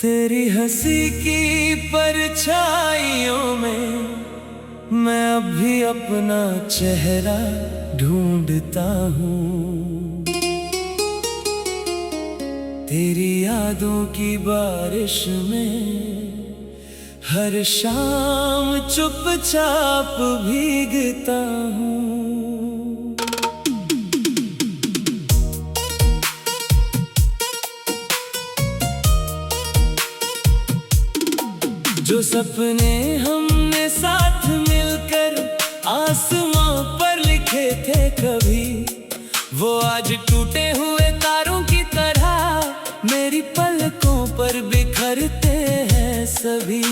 तेरी हंसी की परछाइयों में मैं अब भी अपना चेहरा ढूंढता हूँ। तेरी यादों की बारिश में हर शाम चुपचाप भीगता हूँ। जो सपने हमने साथ मिलकर आसमां पर लिखे थे कभी, वो आज टूटे हुए तारों की तरह मेरी पलकों पर बिखरते हैं सभी।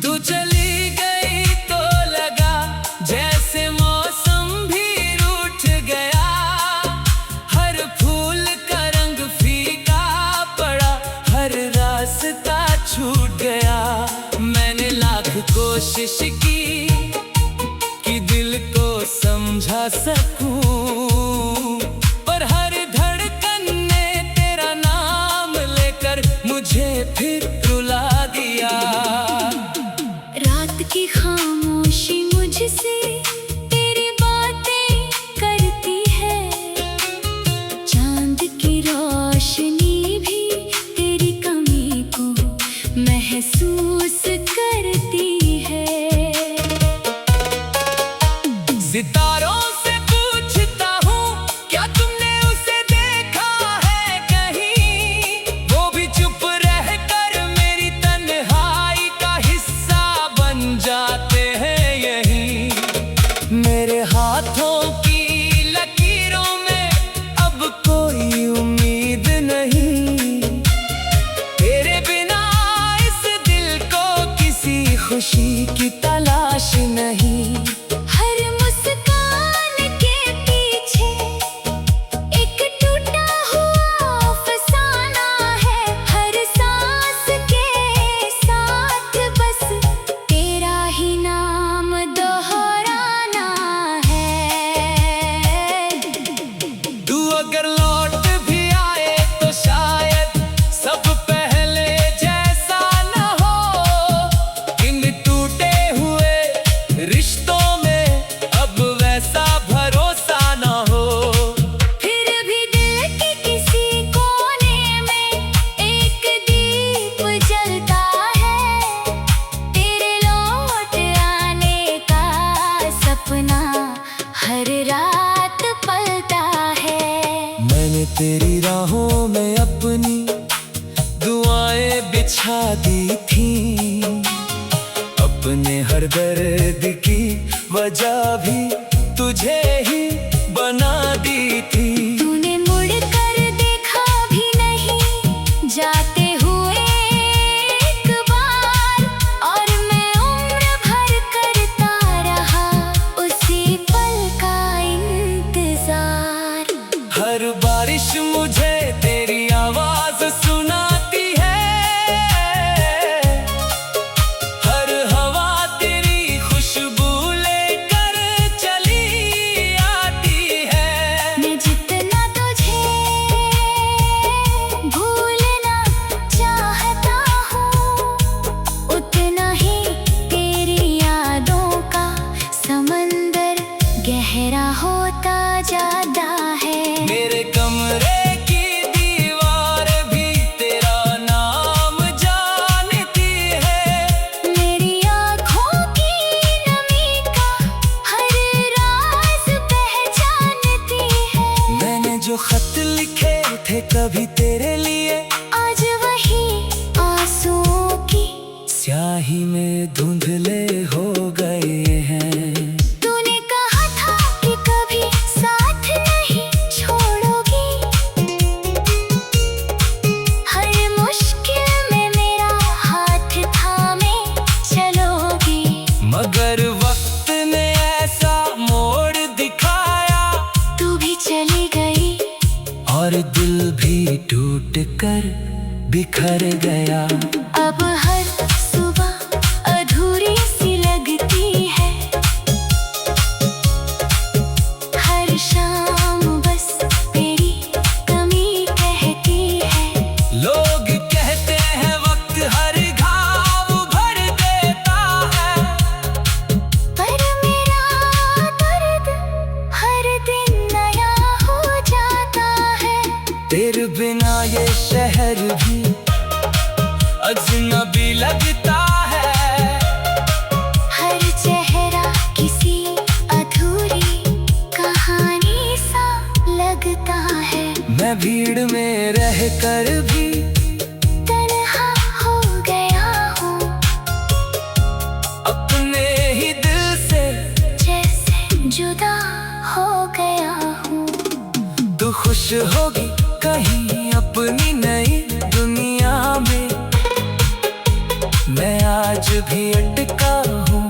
तू चली गई तो लगा जैसे मौसम भी रूठ गया, हर फूल का रंग फीका पड़ा, हर रास्ता छूट गया। मैंने लाख कोशिश की कि दिल को समझा सकूं, पर हर धड़कन ने तेरा नाम लेकर मुझे फिर रुला दिया। रात की खामोशी मुझसे तेरी बातें करती है, चांद की रोशनी भी तेरी कमी को महसूस करती है। सितारों से पूछता हूँ क्या तुमने उसे देखा है कहीं, वो भी चुप रहकर मेरी तन्हाई का हिस्सा बन जाते हैं यहीं। मेरे हाथों की लकीरों में अब कोई उम्मीद नहीं, तेरे बिना इस दिल को किसी खुशी की तलाश नहीं। हर मुस्कान के पीछे एक टूटा हुआ अफसाना है, हर सांस के साथ बस तेरा ही नाम दोहराना है। तू अगर लौट भी आए तो शायद सब पहले जैसा न हो, इन टूटे हुए रिश्तों में अब वैसा भरोसा न हो। फिर भी दिल के किसी कोने में एक दीप जलता है, तेरे लौट आने का सपना हर रात पलता है। मैंने तेरी राहों में अपनी दुआएं बिछा दी थी, अपने हर दर्द की वजह भी तुझे ही बना दी थी। तूने मुड़ कर देखा भी नहीं जाते हुए एक बार, और मैं उम्र भर करता रहा उसी पल का इंतजार। हर बारिश मुझे तेरी आवाज सुनाती है, हर हवा तेरी खुशबू लेकर चली आती है। मैं जितना तुझे भूलना चाहता हूँ, उतना ही तेरी यादों का समंदर गहरा होता जाता है। मेरे कमरे की दीवार भी तेरा नाम जानती है, मेरी आँखों की नमी का हर राज पहचानती है। मैंने जो खत लिखे थे कभी तेरे लिए, आज वही आंसुओं की स्याही में धुंधले हो गए हैं। तूने कहा था कि कभी साथ नहीं छोड़ोगी, हर मुश्किल में मेरा हाथ थामे चलोगी। मगर वक्त ने ऐसा मोड़ दिखाया, तू भी चली गई और दिल भी टूट कर बिखर गया। अब हर सुबह अधूरी सी लगती है, हर शाम बस तेरी कमी कह कर भी अजनबी लगता है। हर चेहरा किसी अधूरी कहानी सा लगता है। मैं भीड़ में रह कर भी तन्हा हो गया हूँ, अपने ही दिल से जैसे जुदा हो गया हूँ। तू खुश होगी कहीं अपनी नई दुनिया में, मैं आज भी अटका हूँ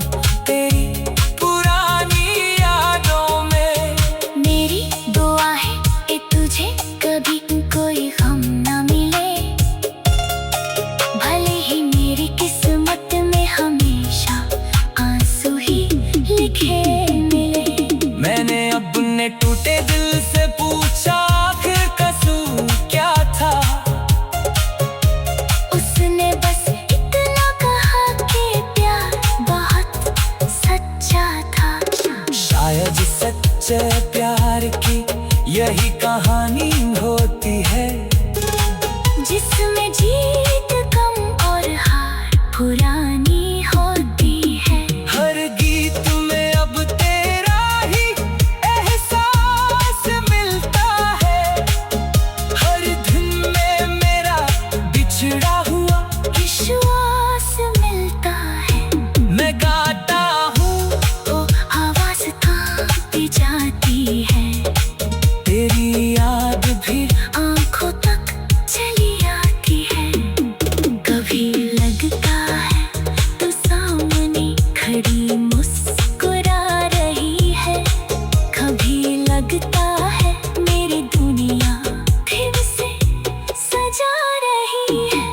तेरी पुरानी यादों में। मेरी दुआ है कि तुझे कभी कोई गम न मिले, भले ही मेरी किस्मत में हमेशा आंसू ही लिखे मिले। मैंने अपने टूटे दिल से पूछा आखिर कसूर क्या था, उसने बस इतना कहा कि प्यार बहुत सच्चा था। शायद सच्चे प्यार की यही कहानी होती है, जिसमें जीत कम और हार पुरानी होती है। हर गीत में अब तेरा ही एहसास मिलता है, हर दिन में मेरा बिछड़ा हुआ विश्वास मिलता है। मैं गाता हूँ तो आवाज कांपती जाती है, तेरी याद भी आंखों तक चली आती है। कभी लगता है तो सामने खड़ी मुस्कुरा रही है, कभी लगता है मेरी दुनिया फिर से सजा रही है।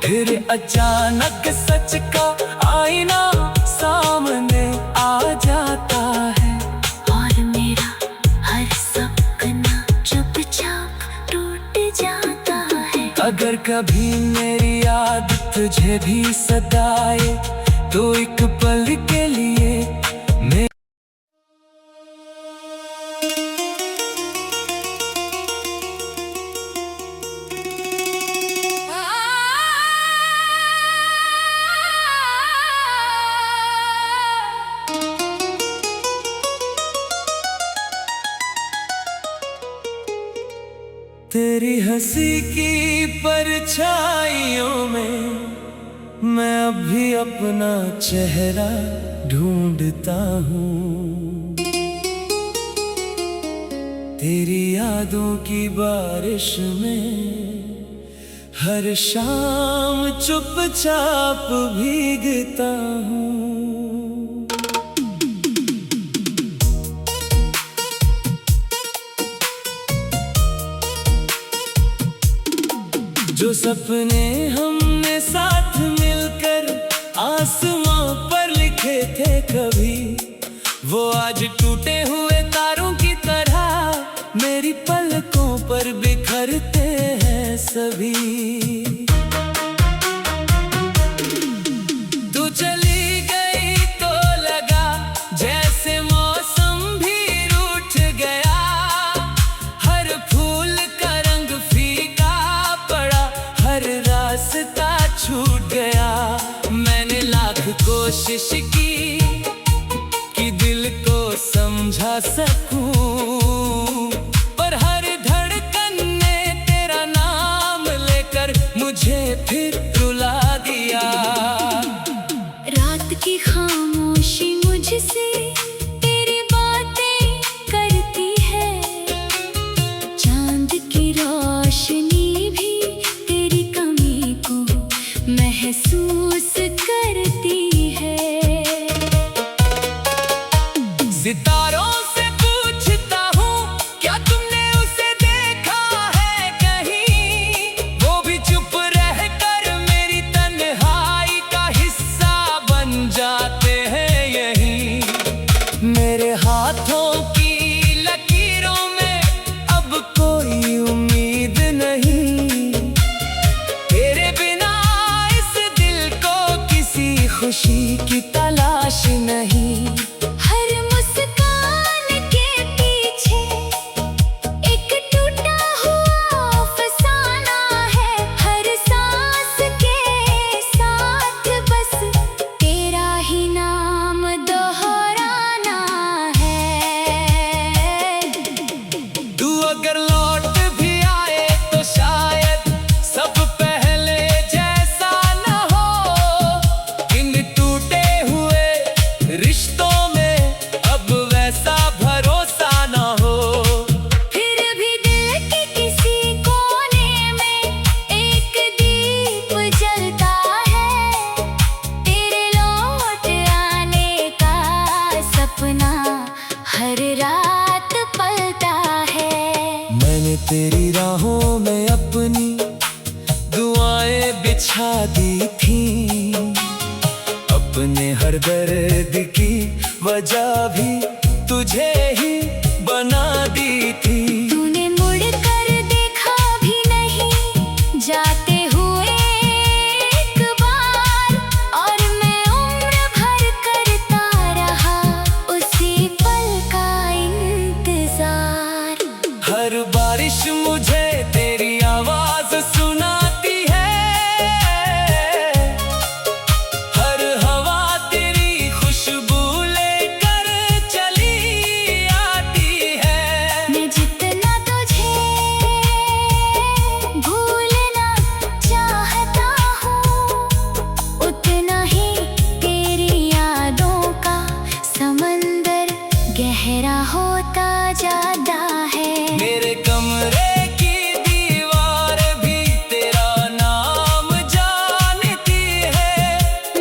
फिर अचानक सच का आईना सामने आ जाता है, और मेरा हर सपना चुपचाप टूट जाता है। अगर कभी मेरी याद तुझे भी सताए तो एक पल के लिए मैं तेरी हंसी की परछाइयों में मैं अब भी अपना चेहरा ढूंढता हूँ। तेरी यादों की बारिश में हर शाम चुपचाप भीगता हूँ। जो सपने हमने साथ मिलकर आसमां पर लिखे थे कभी, वो आज टूटे हुए तारों की तरह मेरी पलकों पर बिखरते हैं सभी। तू चली गई तो लगा जैसे मौसम भी रूठ गया, हर फूल का रंग फीका पड़ा, हर रास्ता छूट गया। मैंने लाख कोशिश की कि दिल को समझा सकूं, पर हर धड़कन ने तेरा नाम लेकर मुझे फिर रुला दिया। रात की खामोशी मुझसे तेरी बातें करती है, चांद की रोशनी भी तेरी कमी को महसूस करती है। सितारों से पूछता हूँ क्या तुमने उसे देखा है कहीं, वो भी चुप रहकर मेरी तन्हाई का हिस्सा बन जाते हैं यहीं। मेरे हाथों की लकीरों में अब कोई उम्मीद नहीं, तेरे बिना इस दिल को किसी खुशी की तलाश नहीं। हर मुस्कान हर रात पलता है। मैंने तेरी राहों में अपनी दुआएं बिछा दी थी, अपने हर दर्द की वजह भी तुझे ही बना दी थी। तूने मुड़ कर देखा भी नहीं जाते हुए एक बार, और मैं उम्र भर करता रहा उसी पल का इंतजार। हर बारिश मुझे तेरी आवाज सुनाती है, हर हवा तेरी खुशबू लेकर चली आती है। मैं जितना तुझे भूलना चाहता हूँ, उतना ही तेरी यादों का समंदर गहरा होता जाता है। मेरे कमरे की दीवार भी तेरा नाम जानती है,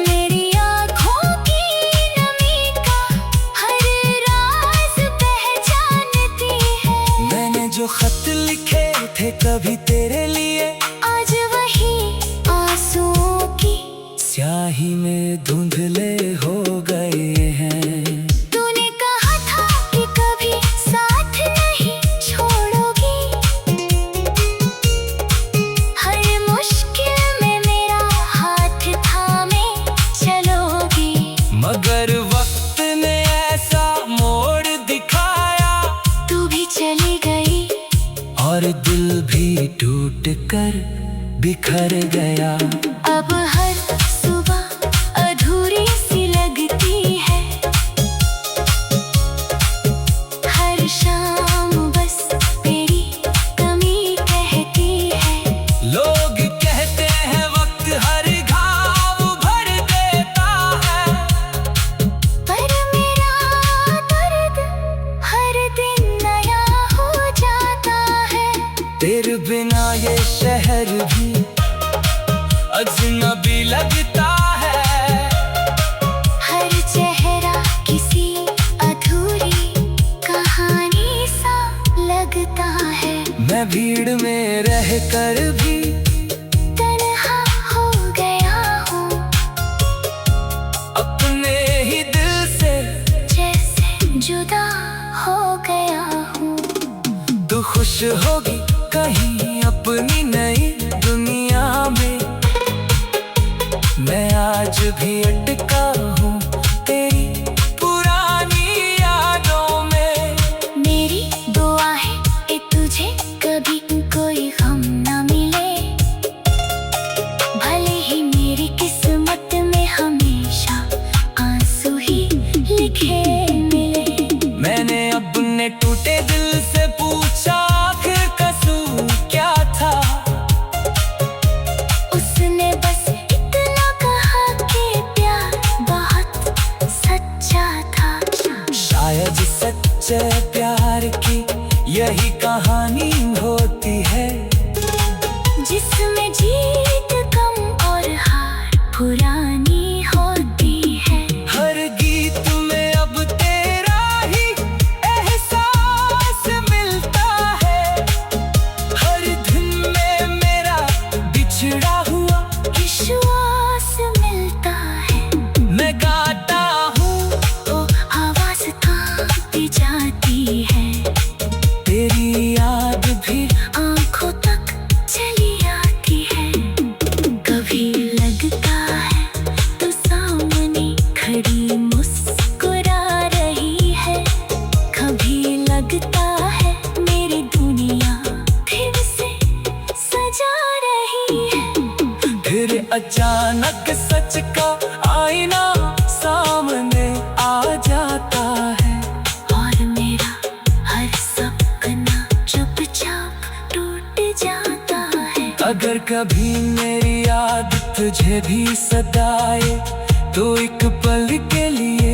मेरी आँखों की नमी का हर राज पहचानती है। मैंने जो खत लिखे थे कभी तेरे लिए, आज वही आंसुओं की स्याही में धुंधले हो गए हैं। तूने कहा था कि कभी साथ नहीं छोड़ोगी, हर मुश्किल में मेरा हाथ थामे चलोगी। मगर वक्त ने ऐसा मोड़ दिखाया, तू भी चली गई और दिल भी टूट कर बिखर गया। अब हर सुबह अधूरी सी लगती है, हर शाम बस तेरी कमी कहती है। लोग कहते हैं वक्त हर घाव भर देता है, पर मेरा दर्द हर दिन नया हो जाता है। तेरे बिना ये शहर भी अजनबी लगता है। हर चेहरा किसी अधूरी कहानी सा लगता है। मैं भीड़ में रह कर भी तन्हा हो गया हूँ, अपने ही दिल से जैसे जुदा हो गया हूँ। तू खुश होगी कहीं अपनी नई दुनिया में, मैं आज भी अटका हूँ तेरी पुरानी यादों में। मेरी दुआ है कि तुझे कभी कोई गम न मिले, भले ही मेरी किस्मत में हमेशा आंसू ही लिखे मिले। मैंने अपने टूटे दिल से पूछा आखिर कसूर क्या था, उसने बस इतना कहा कि प्यार बहुत सच्चा था। शायद सच्चे प्यार की यही कहानी होती है, जिसमें जीत कम और हार पुरानी होती है। हर गीत में अब तेरा ही एहसास मिलता है, हर दिन में मेरा बिछड़ा हुआ विश्वास मिलता है। मैं गाता हूँ तो आवाज कांपती जाती है, तेरी याद भी आंखों तक चली आती है। कभी लगता है तो सामने खड़ी मुस्कुरा रही है, कभी लगता है मेरी दुनिया फिर से सजा रही है। फिर अचानक सच का आईना सामने आ जाता है, और मेरा हर सपना चुपचाप टूट जाता है। अगर कभी मेरी याद तुझे भी सताए, तो एक पल के लिए